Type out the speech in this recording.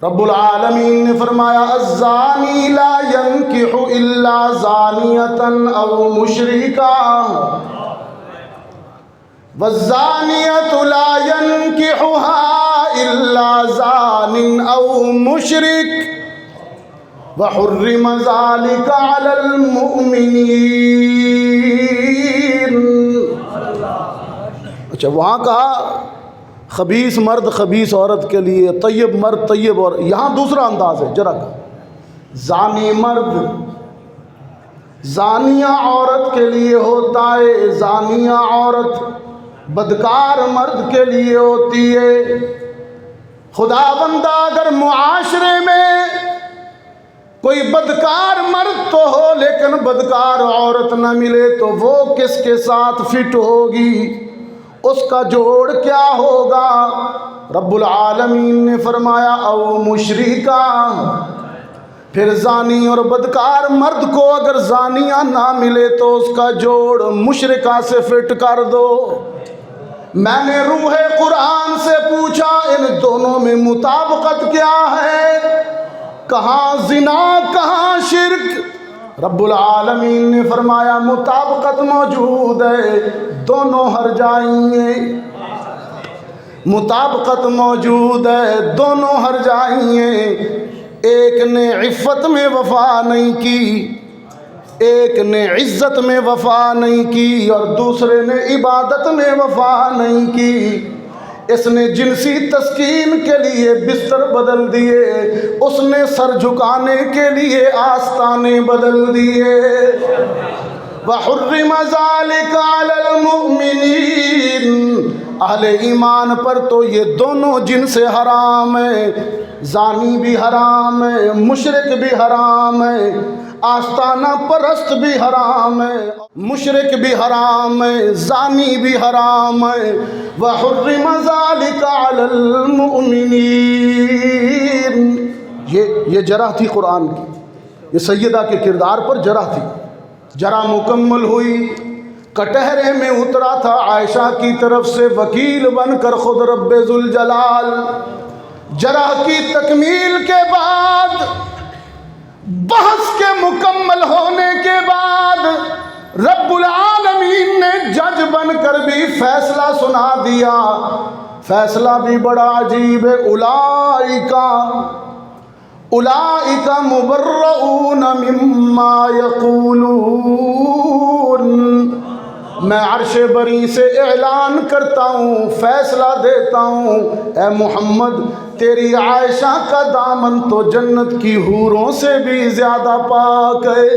رب العالمین نے فرمایا الزانی لا ينکح الا زانیۃ او مشرکا والزانیۃ لا ينکحها الا زان او مشرک وحرم ذلك على المؤمنین۔ اچھا وہاں کہا خبیث مرد خبیث عورت کے لیے، طیب مرد طیب، اور یہاں دوسرا انداز ہے ذرا کا، زانی مرد زانیہ عورت کے لیے ہوتا ہے، زانیہ عورت بدکار مرد کے لیے ہوتی ہے۔ خدا بندہ اگر معاشرے میں کوئی بدکار مرد تو ہو لیکن بدکار عورت نہ ملے تو وہ کس کے ساتھ فٹ ہوگی، اس کا جوڑ کیا ہوگا؟ رب العالمین نے فرمایا او مشرکا، پھر زانی اور بدکار مرد کو اگر زانیہ نہ ملے تو اس کا جوڑ مشرکہ سے فٹ کر دو۔ میں نے روح قرآن سے پوچھا ان دونوں میں مطابقت کیا ہے؟ کہاں زنا کہاں شرک؟ رب العالمین نے فرمایا مطابقت موجود ہے، دونوں ہر جائیں گے۔ مطابقت موجود ہے، دونوں ہر جائیں گے۔ ایک نے عفت میں وفا نہیں کی، ایک نے عزت میں وفا نہیں کی، اور دوسرے نے عبادت میں وفا نہیں کی۔ اس نے جنسی تسکین کے لیے بستر بدل دیے، اس نے سر جھکانے کے لیے آستانے بدل دیے۔ وَحُرِّمَ ذَلِكَ عَلَى الْمُؤْمِنِينَ، اہل ایمان پر تو یہ دونوں جن سے حرام ہے، زانی بھی حرام ہے، مشرک بھی حرام ہے، آستانہ پرست بھی حرام ہے، مشرک بھی حرام ہے، زانی بھی حرام ہے۔ وَحُرِّمَ ذَلِكَ عَلَى الْمُؤْمِنِينَ، یہ جرح تھی قرآن کی، یہ سیدہ کے کردار پر جرح تھی۔ جرح مکمل ہوئی، کٹہرے میں اترا تھا عائشہ کی طرف سے وکیل بن کر خود رب ذوالجلال۔ جرح کی تکمیل کے بعد، بحث کے مکمل ہونے کے بعد، رب العالمین نے جج بن کر بھی فیصلہ سنا دیا۔ فیصلہ بھی بڑا عجیب ہے، اولئک مبرؤون مما یقولون، میں عرش بری سے اعلان کرتا ہوں، فیصلہ دیتا ہوں، اے محمد تیری عائشہ کا دامن تو جنت کی حوروں سے بھی زیادہ پاک ہے۔